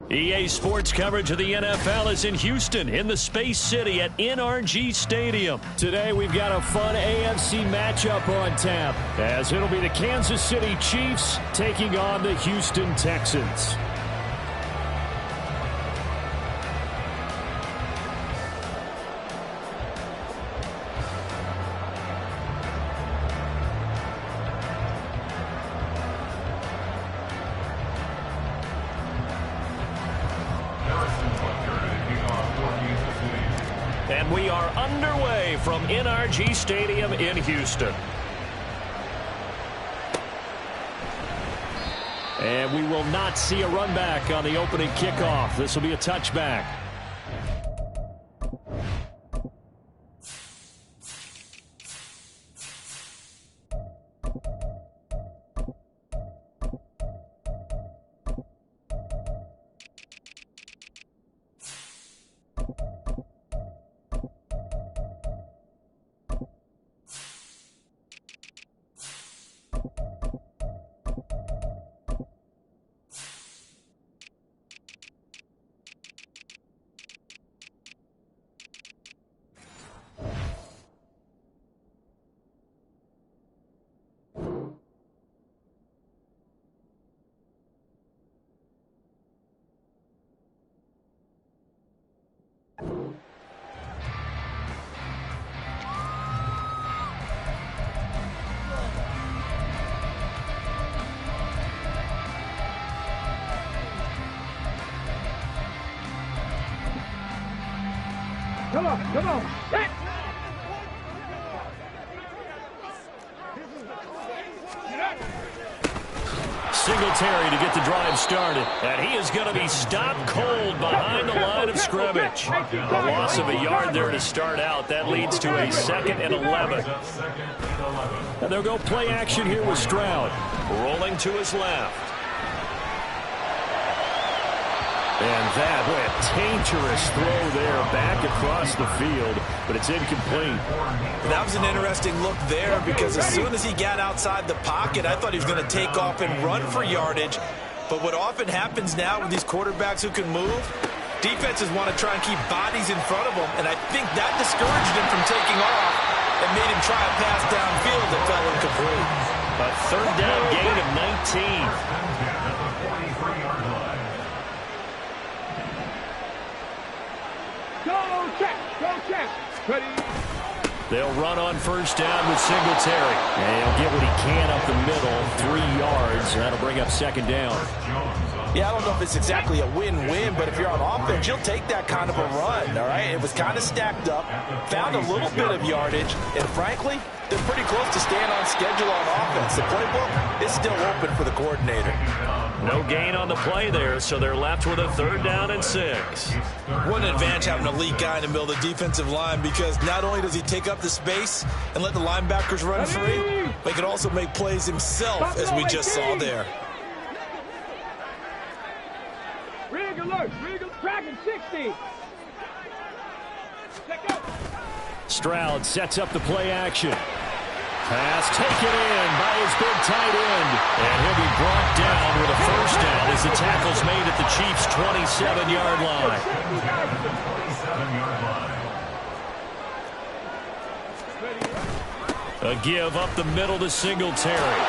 EA Sports coverage of the NFL is in Houston in the Space City at NRG Stadium. Today we've got a fun AFC matchup on tap, as it'll be the Kansas City Chiefs taking on the Houston Texans. And we are underway from NRG Stadium in Houston. And we will not see a run back on the opening kickoff. This will be a touchback. Come on. Hey. Singletary to get the drive started. And he is going to be stopped cold behind the line of scrimmage. A loss of a yard there to start out. That leads to a 2nd and 11. And they'll go play action here with Stroud. Rolling to his left. And that, boy, a dangerous throw there back across the field, but it's incomplete. That was an interesting look there because as soon as he got outside the pocket, I thought he was going to take off and run for yardage. But what often happens now with these quarterbacks who can move, defenses want to try and keep bodies in front of them, and I think that discouraged him from taking off and made him try a pass downfield that fell incomplete. A 3rd down gain of 19. Go check. Ready. They'll run on 1st down with Singletary. And he'll get what he can up the middle, 3 yards. That'll bring up 2nd down. Yeah, I don't know if it's exactly a win-win, but if you're on offense, you'll take that kind of a run, all right? It was kind of stacked up, found a little bit of yardage, and frankly, they're pretty close to staying on schedule on offense. The playbook is still open for the coordinator. No gain on the play there, so they're left with a 3rd down and 6. What an advantage having an elite guy in the middle of the defensive line, because not only does he take up the space and let the linebackers run free, but he can also make plays himself, as we just saw there. Rig alert. Tracking 60. Check out. Stroud sets up the play action. Pass taken in by his big tight end. And he'll be brought down with a 1st down as the tackle's made at the Chiefs' 27-yard line. A give up the middle to Singletary.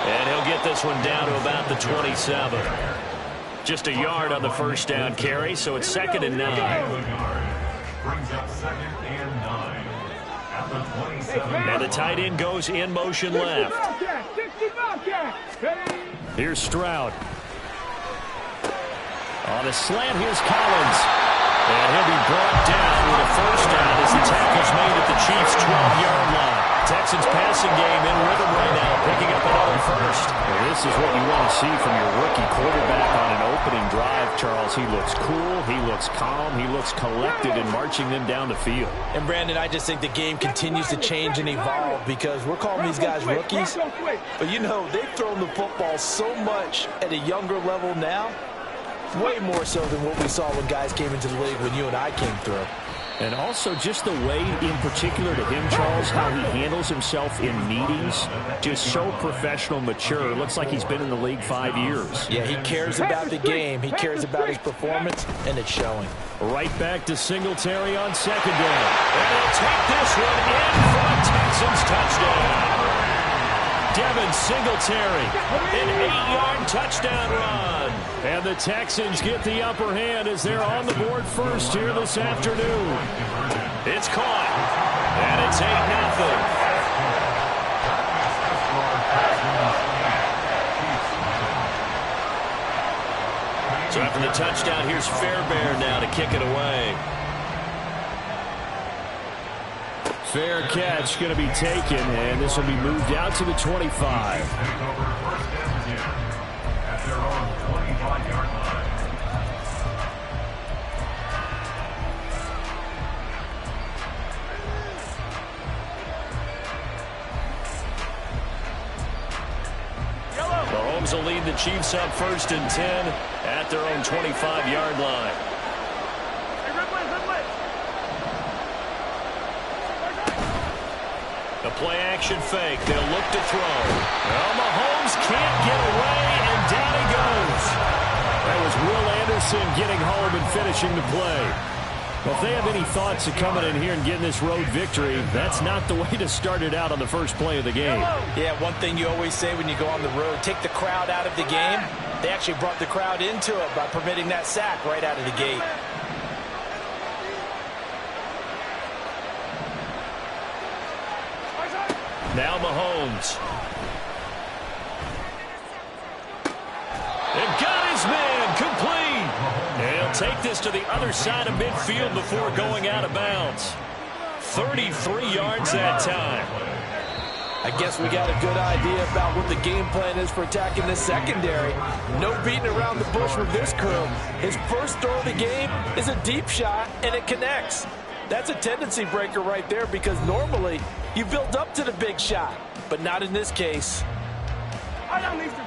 And he'll get this one down to about the 27. Just a yard on the 1st down carry, so it's 2nd and 9. Brings up 2nd and 9 at the 27. And the tight end goes in motion left. Here's Stroud. On a slant, here's Collins. And he'll be brought down with a 1st down as the tackle's made at the Chiefs' 12-yard line. Texans passing game in rhythm right now, picking up another 1st. Well, this is what you want to see from your rookie quarterback on an opening drive, Charles. He looks cool, he looks calm, he looks collected in marching them down the field. And, Brandon, I just think the game continues to change and evolve because we're calling these guys rookies. But, you know, they've thrown the football so much at a younger level now, way more so than what we saw when guys came into the league when you and I came through. And also just the way, in particular to him, Charles, how he handles himself in meetings, just so professional, mature. Looks like he's been in the league 5 years. Yeah, he cares about the game. He cares about his performance, and it's showing. Right back to Singletary on second down. And he'll take this one in for a Texans touchdown. Devin Singletary, an 8-yard touchdown run. And the Texans get the upper hand as they're on the board first here this afternoon. It's caught, and it's 8-0. So after the touchdown, here's Fairbairn now to kick it away. Fair catch going to be taken, and this will be moved out to the 25. At their own 25-yard line. Mahomes will lead the Chiefs up 1st and 10 at their own 25-yard line. The play-action fake. They'll look to throw. Well, Mahomes can't get away, and down he goes. That was Will Anderson getting home and finishing the play. Well, if they have any thoughts of coming in here and getting this road victory, that's not the way to start it out on the first play of the game. Yeah, one thing you always say when you go on the road, take the crowd out of the game. They actually brought the crowd into it by permitting that sack right out of the gate. Now Mahomes. And got his man complete. And he'll take this to the other side of midfield before going out of bounds. 33 yards that time. I guess we got a good idea about what the game plan is for attacking this secondary. No beating around the bush with this crew. His first throw of the game is a deep shot, and it connects. That's a tendency breaker right there because normally you build up to the big shot, but not in this case. I don't need to.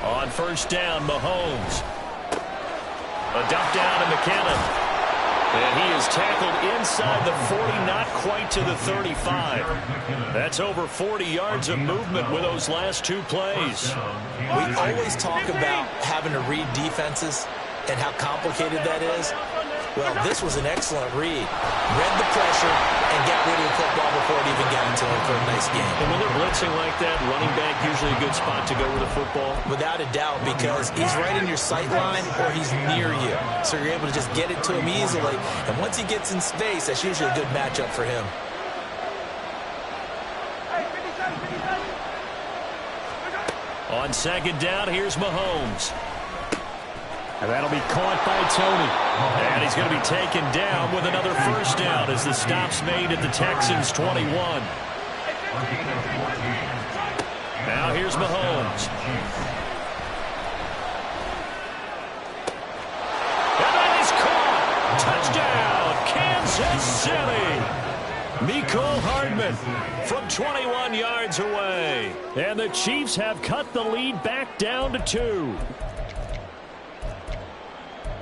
On first down, Mahomes. A dump down to McKinnon. And he is tackled inside the 40, not quite to the 35. That's over 40 yards of movement with those last two plays. We always talk about having to read defenses and how complicated that is. Well, this was an excellent read. Read the pressure and got rid of the football before it even got into him for a nice game. And when they're blitzing like that, running back usually a good spot to go with the football. Without a doubt, because he's right in your sight line or he's near you. So you're able to just get it to him easily. And once he gets in space, that's usually a good matchup for him. On second down, here's Mahomes. And that'll be caught by Tony. And he's going to be taken down with another first down as the stop's made at the Texans' 21. Now here's Mahomes. And that is caught. Touchdown, Kansas City. Mecole Hardman from 21 yards away. And the Chiefs have cut the lead back down to 2.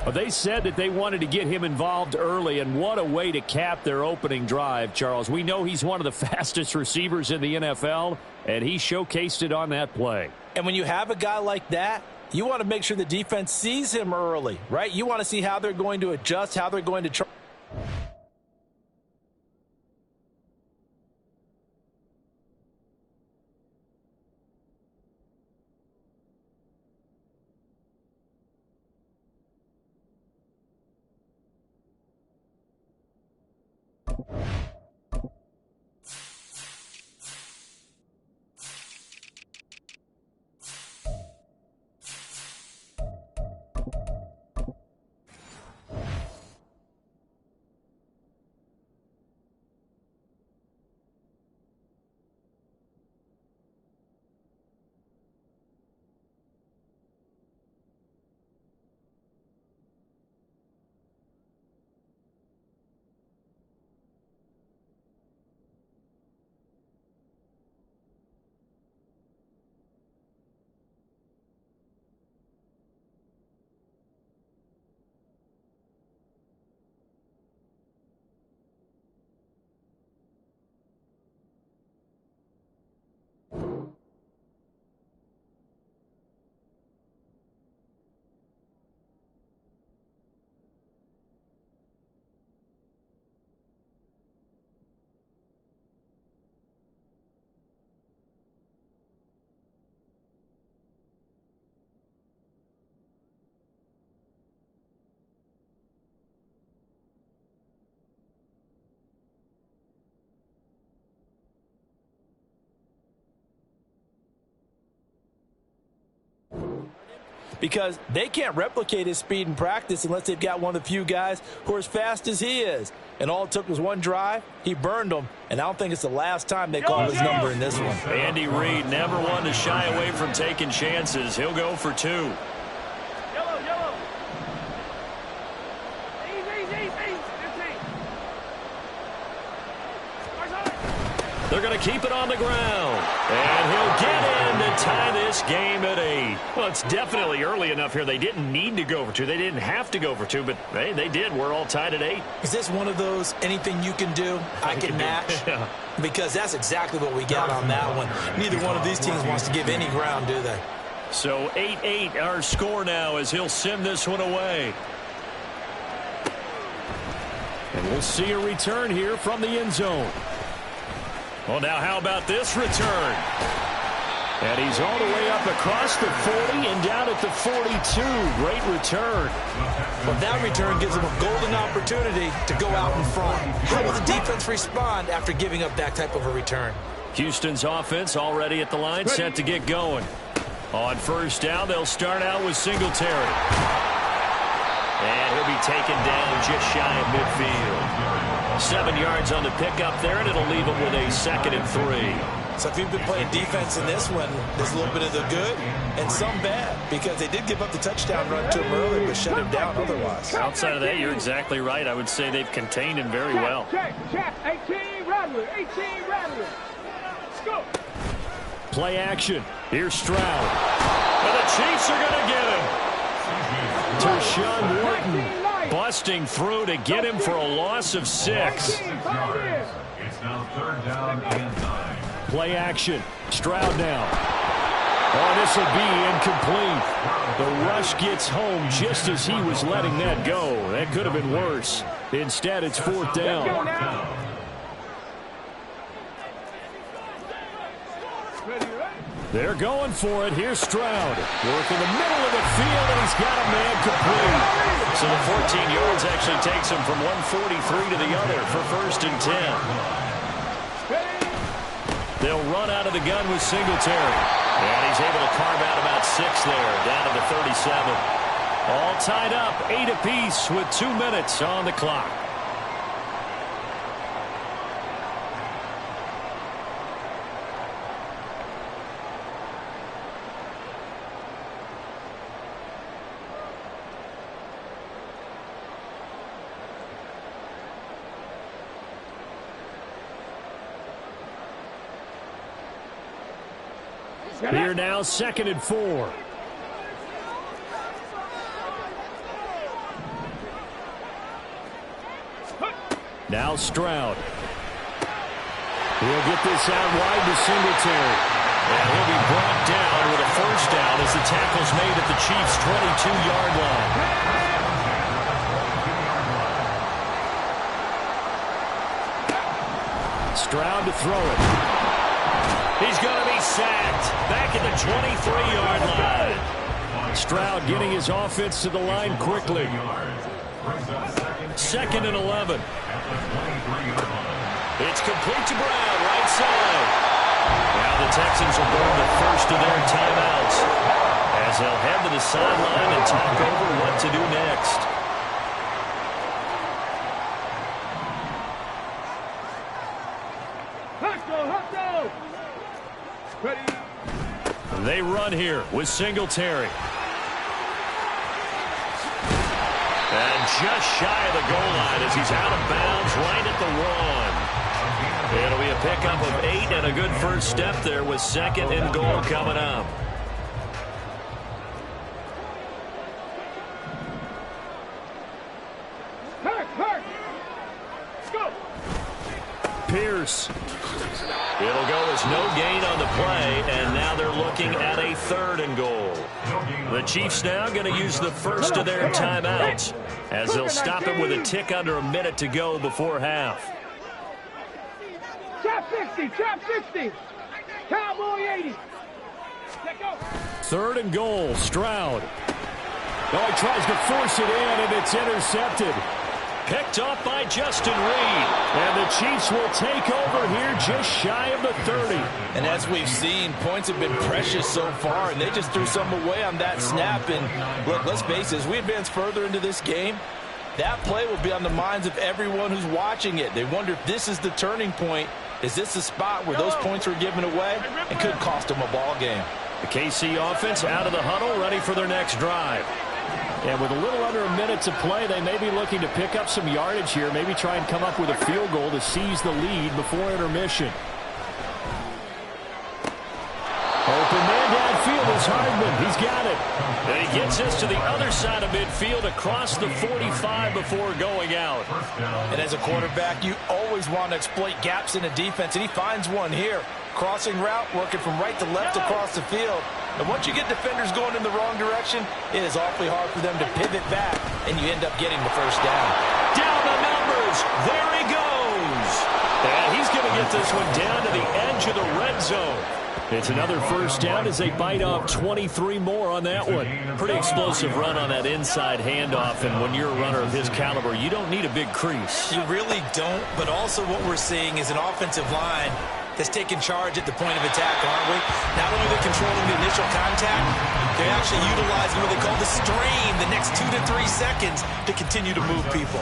Well, they said that they wanted to get him involved early, and what a way to cap their opening drive, Charles. We know he's one of the fastest receivers in the NFL, and he showcased it on that play. And when you have a guy like that, you want to make sure the defense sees him early, right? You want to see how they're going to adjust, how they're going to try. because they can't replicate his speed in practice unless they've got one of the few guys who are as fast as he is. And all it took was one drive. He burned them, and I don't think it's the last time they call his number in this one. Andy Reid never one to shy away from taking chances. He'll go for 2. Yellow. Easy. 15. They're going to keep it on the ground. And he'll get in to tie this game at 8. Well, it's definitely early enough here. They didn't need to go for 2. They didn't have to go for 2, but hey, they did. We're all tied at 8. Is this one of those anything you can do, I can match? Yeah. Because that's exactly what we got on that one. Neither one of these teams wants to give any ground, do they? So 8-8 our score now as he'll send this one away. And we'll see a return here from the end zone. Well, now how about this return? And he's all the way up across the 40 and down at the 42. Great return. Well, that return gives them a golden opportunity to go out in front. How will the defense respond after giving up that type of a return? Houston's offense already at the line, set to get going. On first down, they'll start out with Singletary. And he'll be taken down just shy of midfield. 7 yards on the pickup there, and it'll leave him with a 2nd and 3. So if you've been playing defense in this one, there's a little bit of the good and some bad, because they did give up the touchdown run to him early, but shut him down otherwise. Outside of that, you're exactly right. I would say they've contained him very well. Check. 18 Rattler. Let's go. Play action. Here's Stroud. And the Chiefs are going to get him. Tershawn Wharton busting through to get him for a loss of 6. It's now 3rd down and 9. Play action. Stroud now. Oh, this will be incomplete. The rush gets home just as he was letting that go. That could have been worse. Instead, it's 4th down. They're going for it. Here's Stroud. Work in the middle of the field, and he's got a man complete. So the 14 yards actually takes him from 143 to the other for 1st and 10. They'll run out of the gun with Singletary. And he's able to carve out about 6 there, down to the 37. All tied up, 8 apiece with 2 minutes on the clock. Here now, 2nd and 4. Now Stroud. He'll get this out wide to Singletary. And he'll be brought down with a 1st down as the tackle's made at the Chiefs' 22-yard line. Stroud to throw it. He's going to be sacked back at the 23-yard line. Stroud getting his offense to the line quickly. 2nd and 11. It's complete to Brown, right side. Now the Texans will burn the first of their timeouts as they'll head to the sideline and talk over what to do next. They run here with Singletary. And just shy of the goal line as he's out of bounds right at the 1. It'll be a pickup of 8 and a good first step there with 2nd and goal coming up. Let's go. Pierce. It'll go as no gain on the play, and now they're looking at a 3rd and goal. The Chiefs now going to use the first of their timeouts as they'll stop it with a tick under a minute to go before half. Trap 60. Cowboy 80. Let go. 3rd and goal, Stroud. Oh, he tries to force it in, and it's intercepted. Picked off by Justin Reed. And the Chiefs will take over here just shy of the 30. And as we've seen, points have been precious so far, and they just threw some away on that snap. And look, let's face it, as we advance further into this game, that play will be on the minds of everyone who's watching it. They wonder if this is the turning point. Is this the spot where those points were given away and could cost them a ball game? The KC offense out of the huddle, ready for their next drive. And with a little under a minute to play, they may be looking to pick up some yardage here, maybe try and come up with a field goal to seize the lead before intermission. Open man downfield is Hardman. He's got it. And he gets us to the other side of midfield across the 45 before going out. And as a quarterback, you always want to exploit gaps in a defense, and he finds one here. Crossing route, working from right to left across the field. And once you get defenders going in the wrong direction, it is awfully hard for them to pivot back, and you end up getting the first down. Down the numbers. There he goes. And he's going to get this one down to the edge of the red zone. It's another first down as they bite off 23 more on that one. Pretty explosive run on that inside handoff, and when you're a runner of his caliber, you don't need a big crease. You really don't, but also what we're seeing is an offensive line that's taking charge at the point of attack, aren't we? Not only are they controlling the initial contact, they're actually utilizing what they call the strain the next 2 to 3 seconds to continue to move people.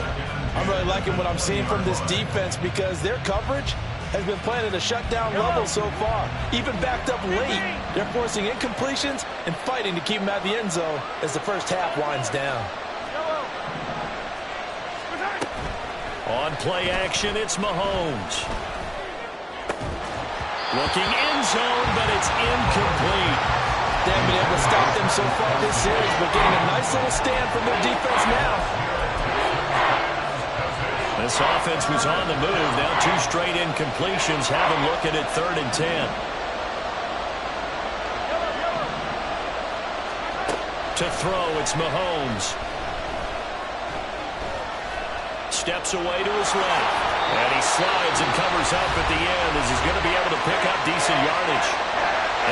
I'm really liking what I'm seeing from this defense because their coverage has been playing at a shutdown level so far. Even backed up late, they're forcing incompletions and fighting to keep them out of the end zone as the first half winds down. On play action, it's Mahomes. Looking end zone, but it's incomplete. They haven't been able to stop them so far this series, but getting a nice little stand from their defense now. This offense was on the move. Now 2 straight incompletions have them looking at 3rd and 10. To throw, it's Mahomes. Steps away to his left. And he slides and covers up at the end as he's going to be able to pick up decent yardage.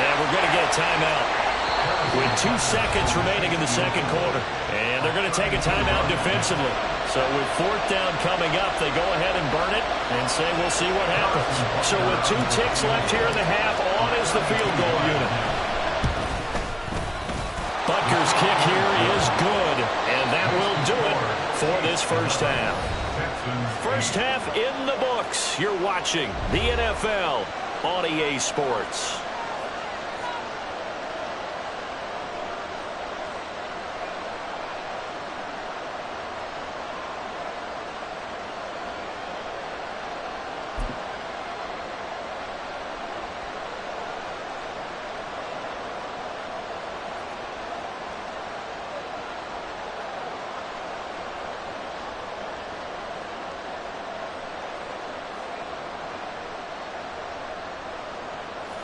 And we're going to get a timeout with 2 seconds remaining in the second quarter. And they're going to take a timeout defensively. So with 4th down coming up, they go ahead and burn it and say we'll see what happens. So with 2 ticks left here in the half, on is the field goal unit. Butker's kick here is good, and that will do it for this first half. First half in the books. You're watching the NFL on EA Sports.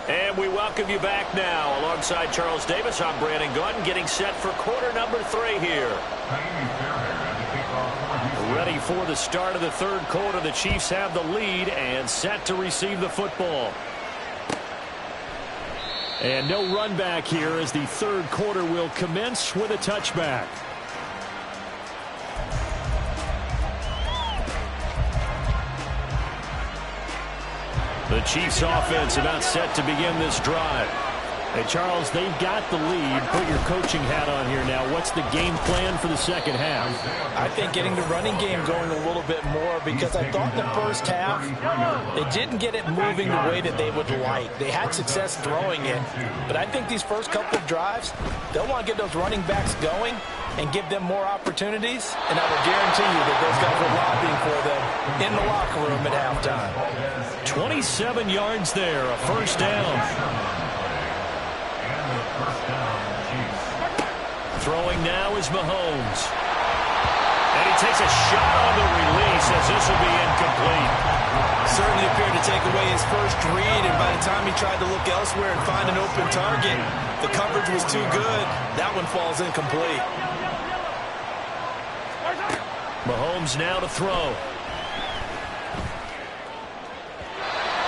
And we welcome you back now. Alongside Charles Davis, I'm Brandon Gordon, getting set for quarter number 3 here. Ready for the start of the 3rd quarter. The Chiefs have the lead and set to receive the football. And no run back here as the 3rd quarter will commence with a touchback. The Chiefs offense about set to begin this drive. Hey, Charles, they've got the lead. Put your coaching hat on here now. What's the game plan for the second half? I think getting the running game going a little bit more because I thought in the first half they didn't get it moving the way that they would like. They had success throwing it, but I think these first couple of drives, they'll want to get those running backs going and give them more opportunities, and I will guarantee you that those guys are lobbying for them in the locker room at halftime. 27 yards there, a first down. Throwing now is Mahomes. And he takes a shot on the release as this will be incomplete. Certainly appeared to take away his first read, and by the time he tried to look elsewhere and find an open target, the coverage was too good. That one falls incomplete. Mahomes now to throw.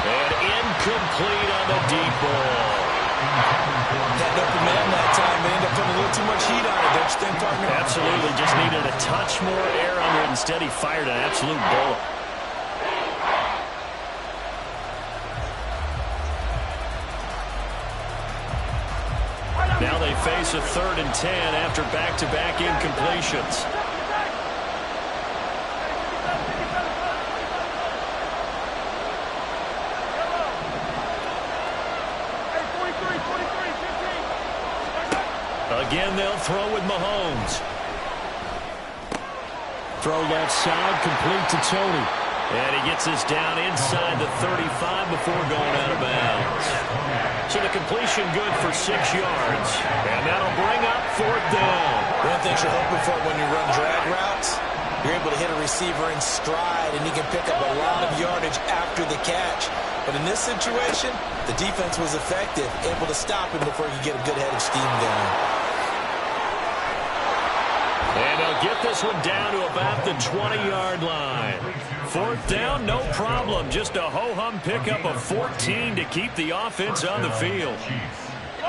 And incomplete on the deep ball. Had an open man that time. They ended up putting a little too much heat on it, don't you think, partner? Absolutely. Just needed a touch more air under it. Instead, he fired an absolute bullet. Now they face a 3rd and 10 after back-to-back incompletions. Again, they'll throw with Mahomes. Throw left side, complete to Tony. And he gets us down inside the 35 before going out of bounds. So the completion good for 6 yards. And that'll bring up 4th down. One thing you're hoping for when you run drag routes, you're able to hit a receiver in stride, and he can pick up a lot of yardage after the catch. But in this situation, the defense was effective, able to stop him before he could get a good head of steam going. And they'll get this one down to about the 20-yard line. 4th down, no problem. Just a ho-hum pickup of 14 to keep the offense on the field.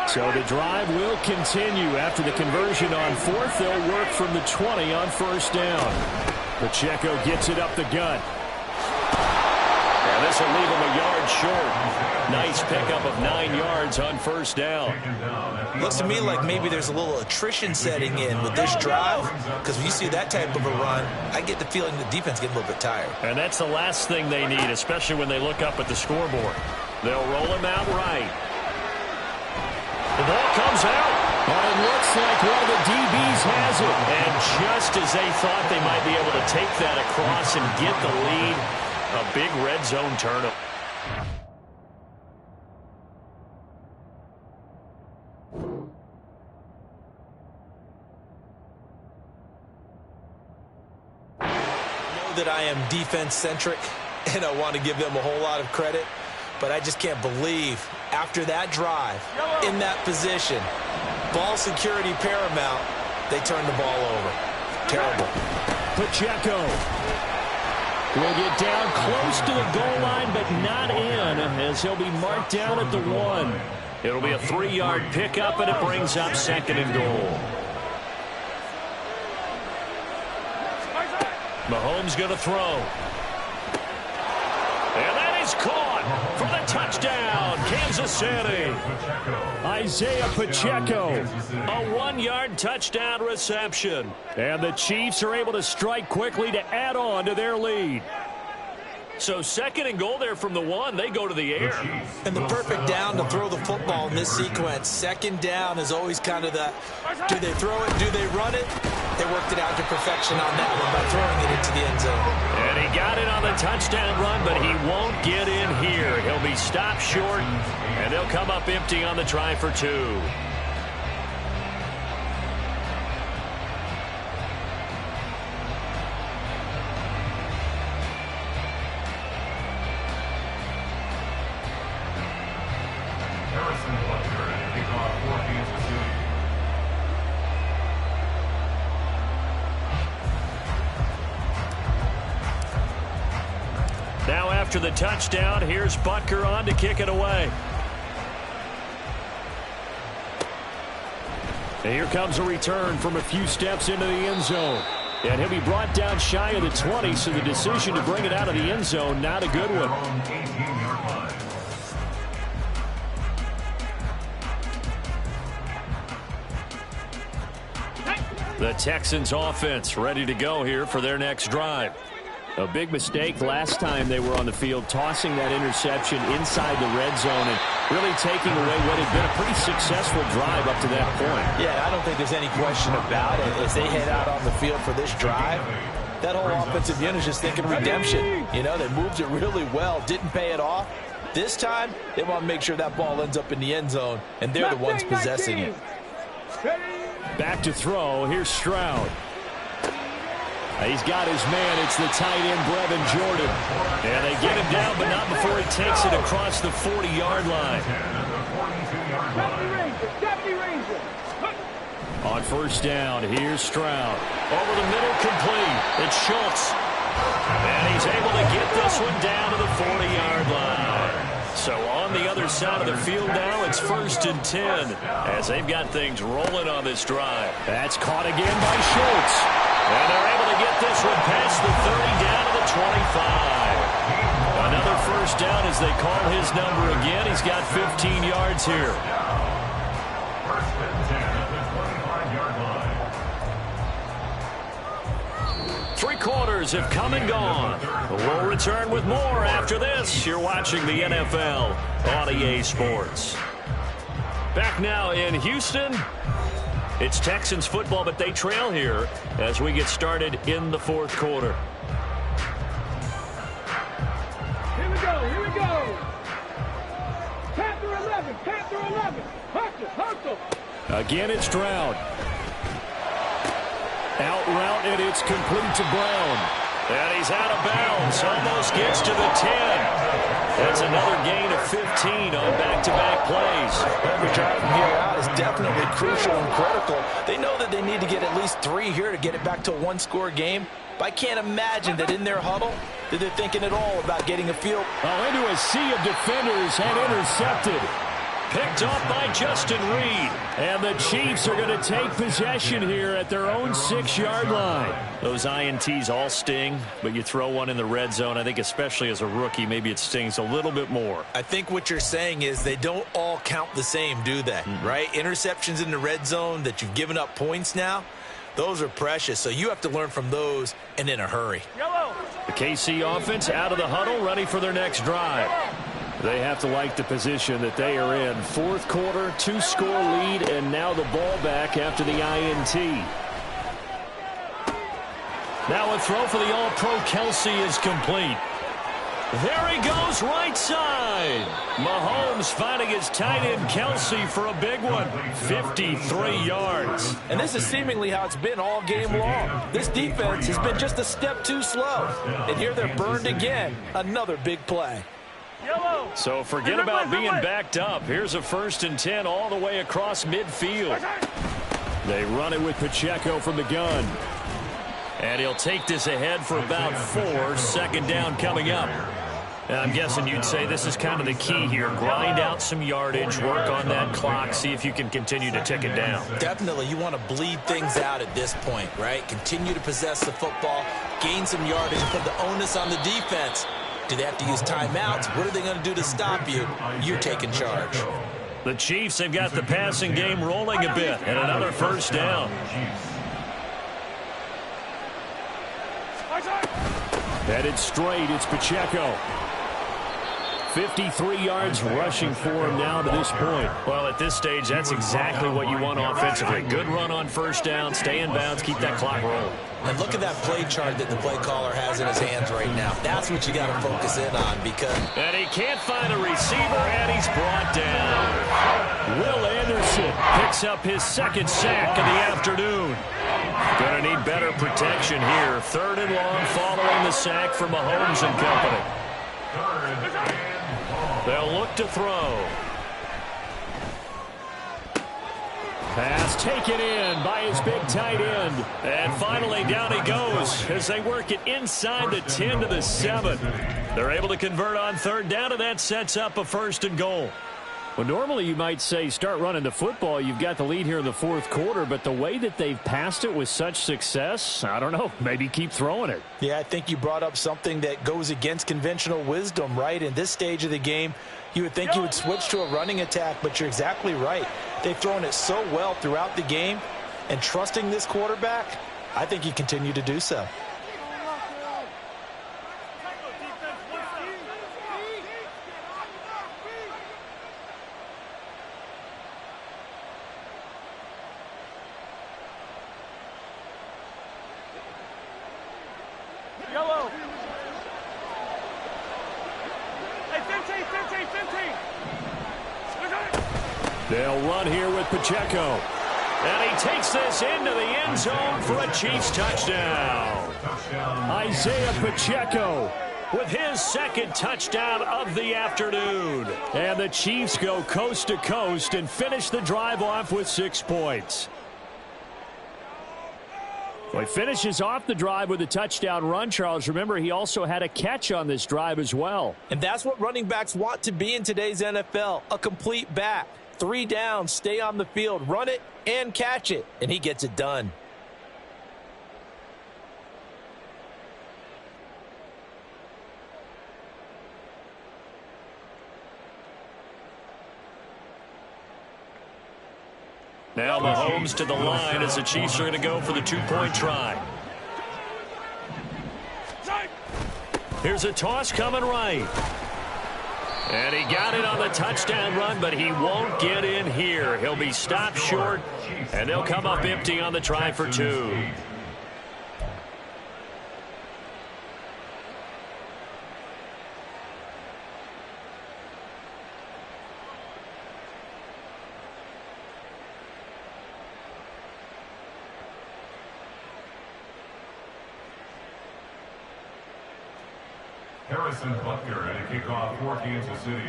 So the drive will continue. After the conversion on 4th, they'll work from the 20 on 1st down. Pacheco gets it up the gut. And this will leave him a yard short. Nice pickup of 9 yards on 1st down. Looks to me like maybe there's a little attrition setting in with this drive, because when you see that type of a run, I get the feeling the defense getting a little bit tired. And that's the last thing they need, especially when they look up at the scoreboard. They'll roll him out right. The ball comes out. And it looks like one of the DBs has it. And just as they thought they might be able to take that across and get the lead, a big red zone turnover. That I am defense-centric, and I want to give them a whole lot of credit, but I just can't believe after that drive, in that position, ball security paramount, they turned the ball over. Terrible. Pacheco will get down close to the goal line, but not in, as he'll be marked down at the 1. It'll be a 3-yard pickup, and it brings up 2nd and goal. Mahomes going to throw. And that is caught for the touchdown, Kansas City. Isaiah Pacheco, a 1-yard touchdown reception. And the Chiefs are able to strike quickly to add on to their lead. So 2nd and goal there from the 1. They go to the air. And the perfect down to throw the football in this sequence. 2nd down is always kind of the, do they throw it, do they run it? They worked it out to perfection on that one by throwing it into the end zone. And he got it on the touchdown run, but he won't get in here. He'll be stopped short, and they'll come up empty on the try for 2. Now after the touchdown, here's Butker on to kick it away. And here comes a return from a few steps into the end zone. And he'll be brought down shy of the 20, so the decision to bring it out of the end zone, not a good one. The Texans offense ready to go here for their next drive. A big mistake last time they were on the field, tossing that interception inside the red zone and really taking away what had been a pretty successful drive up to that point. Yeah, I don't think there's any question about it. As they head out on the field for this drive, that whole offensive unit is just thinking redemption. You know, they moved it really well, didn't pay it off. This time, they want to make sure that ball ends up in the end zone, and they're the ones possessing it. Back to throw. Here's Stroud. He's got his man. It's the tight end, Brevin Jordan. And they get him down, but not before he takes it across the 40-yard line. On 1st down, here's Stroud. Over the middle, complete. It's Schultz. And he's able to get this one down to the 40-yard line. So on the other side of the field now, it's 1st and 10 as they've got things rolling on this drive. That's caught again by Schultz. And they're able to get this one past the 30 down to the 25. Another first down as they call his number again. He's got 15 yards here. 1st and 10 at the 25-yard line. 3 quarters have come and gone. We'll return with more after this. You're watching the NFL on EA Sports. Back now in Houston. It's Texans football, but they trail here as we get started in the 4th quarter. Here we go, here we go. Panther 11, Panther 11. Hustle. Again, it's Stroud. Out route, and it's complete to Brown. And he's out of bounds. Almost gets to the 10. That's another gain of 15 on back-to-back plays. Every drive from here out is definitely crucial and critical. They know that they need to get at least 3 here to get it back to a one-score game. But I can't imagine that in their huddle that they're thinking at all about getting a field. Into a sea of defenders and intercepted. Picked off by Justin Reed. And the Chiefs are going to take possession here at their own 6-yard line. Those INTs all sting, but you throw one in the red zone. I think especially as a rookie, maybe it stings a little bit more. I think what you're saying is they don't all count the same, do they? Right? Interceptions in the red zone that you've given up points now, those are precious. So you have to learn from those and in a hurry. The KC offense out of the huddle, ready for their next drive. They have to like the position that they are in. 4th quarter, 2-score lead, and now the ball back after the INT. Now a throw for the All-Pro Kelsey is complete. There he goes, right side. Mahomes finding his tight end Kelsey for a big one. 53 yards. And this is seemingly how it's been all game long. This defense has been just a step too slow. And here they're burned again. Another big play. So forget about being backed up. Here's a 1st and 10 all the way across midfield. They run it with Pacheco from the gun. And he'll take this ahead for about 4. 2nd down coming up. And I'm guessing you'd say this is kind of the key here. Grind out some yardage, work on that clock, see if you can continue to tick it down. Definitely. You want to bleed things out at this point, right? Continue to possess the football, gain some yardage, and put the onus on the defense. Do they have to use timeouts? What are they going to do to stop you? You're taking charge. The Chiefs have got the passing game rolling a bit, and another 1st down. Headed straight, it's Pacheco. 53 yards rushing for him now to this point. Well, at this stage, that's exactly what you want offensively. Good run on 1st down, stay in bounds, keep that clock rolling. And look at that play chart that the play caller has in his hands right now. That's what you got to focus in on because... And he can't find a receiver, and he's brought down. Will Anderson picks up his 2nd sack of the afternoon. Going to need better protection here. 3rd and long following the sack from Mahomes and company. They'll look to throw. Pass taken in by his big tight end. And finally down he goes as they work it inside the 10 to the 7. They're able to convert on 3rd down, and that sets up a 1st and goal. Well, normally you might say start running the football. You've got the lead here in the 4th quarter, but the way that they've passed it with such success, I don't know, maybe keep throwing it. Yeah, I think you brought up something that goes against conventional wisdom, right? In this stage of the game, you would think you would switch to a running attack, but you're exactly right. They've thrown it so well throughout the game, and trusting this quarterback, I think you continue to do so. Yellow. Hey, 15. They'll run here with Pacheco. And he takes this into the end zone for a Chiefs touchdown. Isaiah Pacheco with his 2nd touchdown of the afternoon. And the Chiefs go coast to coast and finish the drive off with 6 points. Well, he finishes off the drive with a touchdown run, Charles. Remember, he also had a catch on this drive as well. And that's what running backs want to be in today's NFL, a complete back. 3 downs, stay on the field, run it, and catch it, and he gets it done. Now Mahomes to the line as the Chiefs are going to go for the 2-point try. Here's a toss coming right. And he got it on the touchdown run, but he won't get in here. He'll be stopped short, and they'll come up empty on the try for 2. Harrison Butker at a kickoff for Kansas City.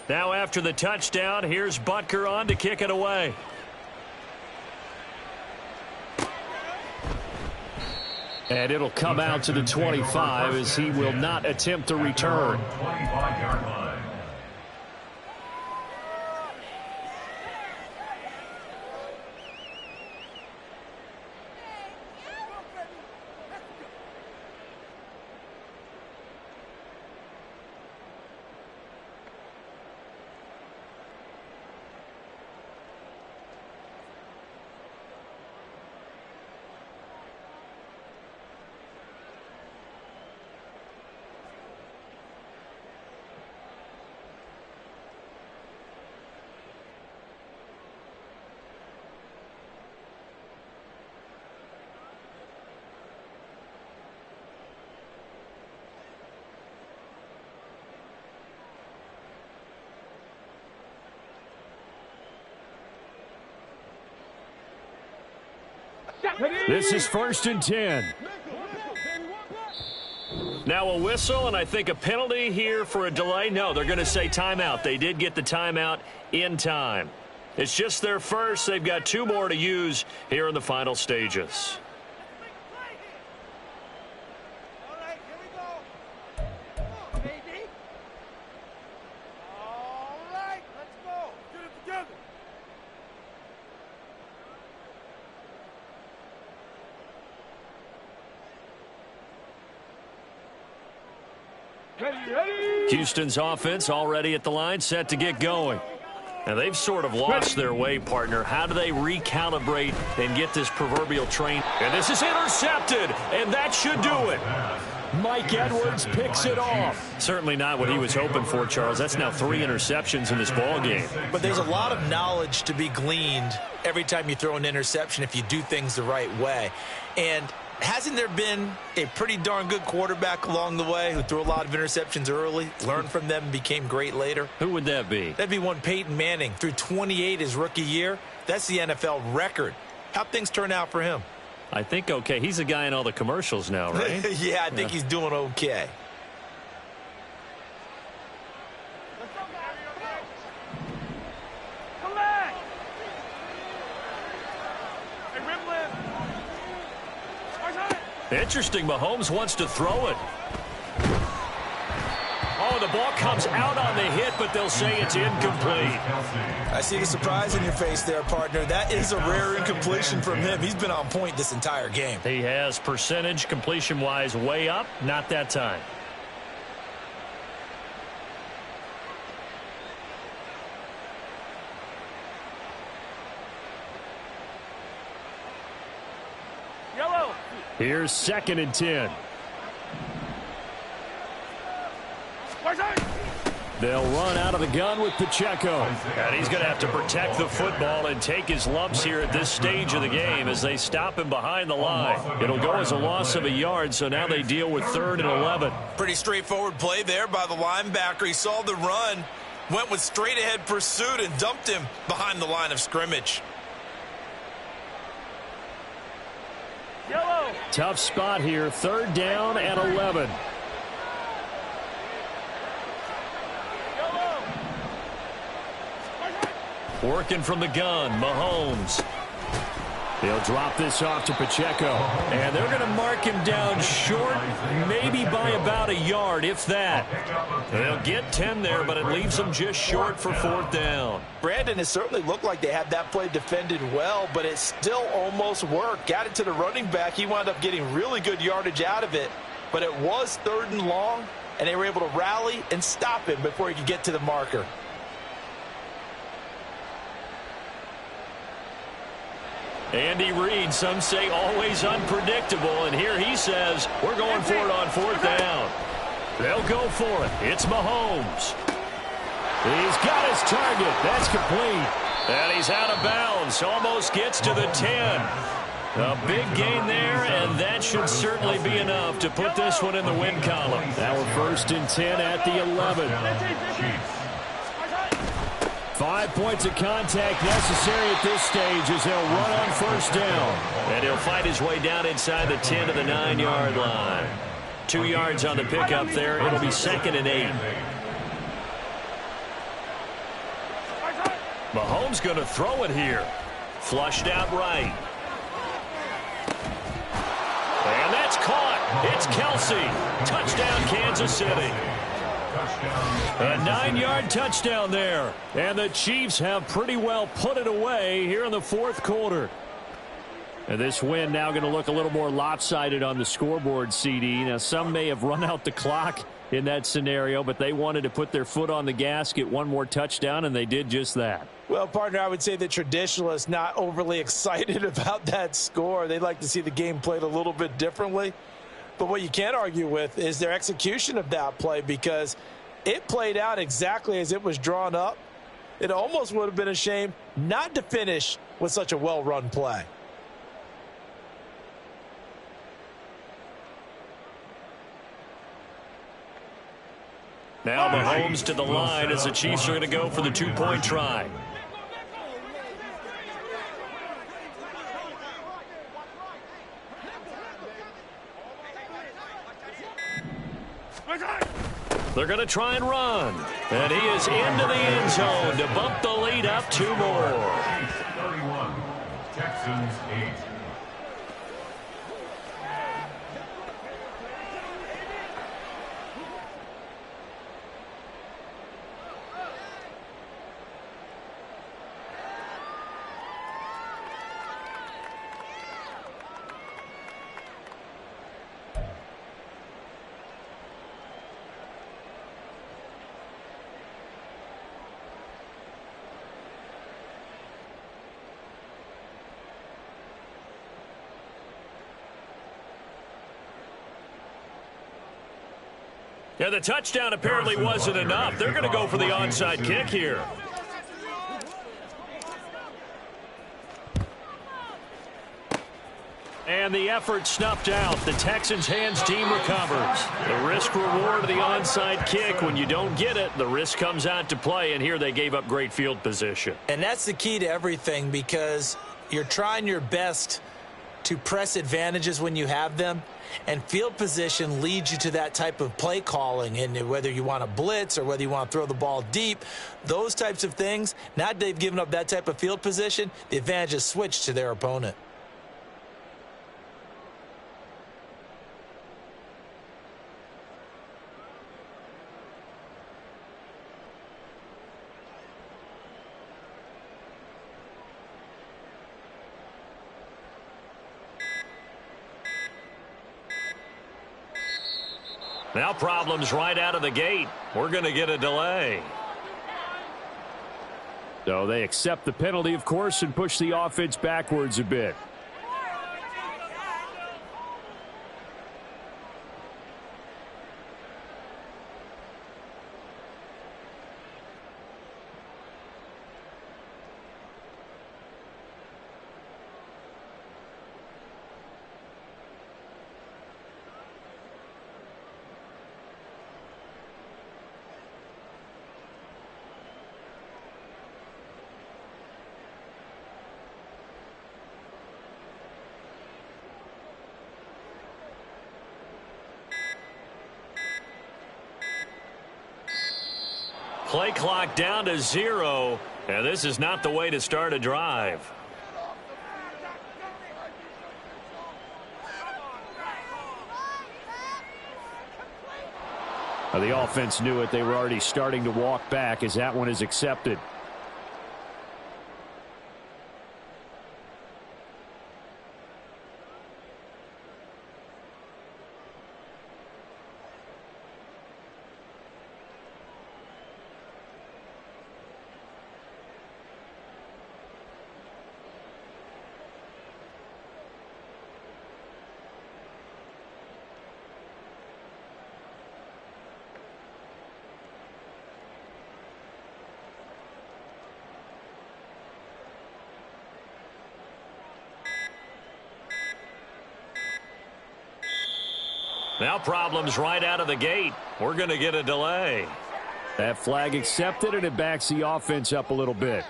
Now after the touchdown, here's Butker on to kick it away. And it'll come out to the 25 as he will not attempt to return. 25-yard line. This is 1st and 10. Now a whistle, and I think a penalty here for a delay. No, they're going to say timeout. They did get the timeout in time. It's just their first. They've got 2 more to use here in the final stages. All right, here we go. Come on, baby. All right, let's go. Get it together. Houston's offense already at the line, set to get going. And they've sort of lost their way, partner. How do they recalibrate and get this proverbial train? And this is intercepted, and that should do it. Mike Edwards picks it off. Certainly not what he was hoping for, Charles. That's now 3 interceptions in this ball game. But there's a lot of knowledge to be gleaned every time you throw an interception if you do things the right way. And hasn't there been a pretty darn good quarterback along the way who threw a lot of interceptions early, learned from them, and became great later? Who would that be? That'd be one Peyton Manning. Threw 28 his rookie year. That's the NFL record. How'd things turn out for him? I think okay. He's a guy in all the commercials now, right? Yeah, I think he's doing okay. Come back. Hey, Rimland. Interesting. Mahomes wants to throw it. Oh, the ball comes out on the hit, but they'll say it's incomplete. I see the surprise in your face there, partner. That is a rare incompletion from him. He's been on point this entire game. He has percentage completion-wise way up, not that time. Yellow. Here's 2nd and 10. They'll run out of the gun with Pacheco. And he's going to have to protect the football and take his lumps here at this stage of the game as they stop him behind the line. It'll go as a loss of a yard, so now they deal with 3rd and 11. Pretty straightforward play there by the linebacker. He saw the run, went with straight-ahead pursuit, and dumped him behind the line of scrimmage. Yellow. Tough spot here, 3rd down and 11. Working from the gun, Mahomes. He'll drop this off to Pacheco. And they're going to mark him down short, maybe by about a yard, if that. They'll get 10 there, but it leaves them just short for 4th down. Brandon, it certainly looked like they had that play defended well, but it still almost worked. Got it to the running back. He wound up getting really good yardage out of it. But it was 3rd and long, and they were able to rally and stop him before he could get to the marker. Andy Reid, some say always unpredictable, and here he says we're going for it on 4th down. They'll go for it. It's Mahomes. He's got his target. That's complete. And he's out of bounds. Almost gets to the 10. A big gain there, and that should certainly be enough to put this one in the win column. Now we're 1st and 10 at the 11. 5 points of contact necessary at this stage as they'll run on 1st down. And he'll fight his way down inside the 10 to the 9-yard line. 2 yards on the pickup there. It'll be 2nd and 8. Mahomes going to throw it here. Flushed out right. And that's caught. It's Kelsey. Touchdown, Kansas City. A 9-yard touchdown there. And the Chiefs have pretty well put it away here in the 4th quarter. And this win now going to look a little more lopsided on the scoreboard, CD. Now, some may have run out the clock in that scenario, but they wanted to put their foot on the gas, get one more touchdown, and they did just that. Well, partner, I would say the traditionalists not overly excited about that score. They'd like to see the game played a little bit differently. But what you can't argue with is their execution of that play, because it played out exactly as it was drawn up. It almost would have been a shame not to finish with such a well-run play. Now Mahomes to the line as the Chiefs are going to go for the 2-point try. They're going to try and run. And he is into the end zone to bump the lead up 2 more. 31, Texans 8. Yeah, the touchdown apparently wasn't enough. They're going to go for the onside kick here. And the effort snuffed out. The Texans' hands team recovers. The risk reward of the onside kick. When you don't get it, the risk comes out to play, and here they gave up great field position. And that's the key to everything, because you're trying your best to press advantages when you have them, and field position leads you to that type of play calling. And whether you want to blitz or whether you want to throw the ball deep, those types of things, now that they've given up that type of field position, the advantage is switched to their opponent. Now problems right out of the gate. We're going to get a delay. So they accept the penalty, of course, and push the offense backwards a bit. Play clock down to 0. And this is not the way to start a drive. The offense knew it. They were already starting to walk back as that one is accepted. Now problems right out of the gate. We're going to get a delay. That flag accepted, and it backs the offense up a little bit.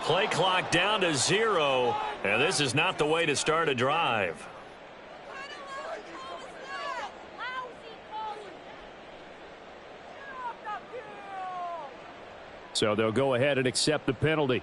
Play clock down to 0, and this is not the way to start a drive. So they'll go ahead and accept the penalty.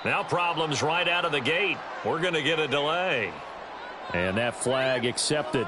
Now problems right out of the gate. We're going to get a delay. And that flag accepted.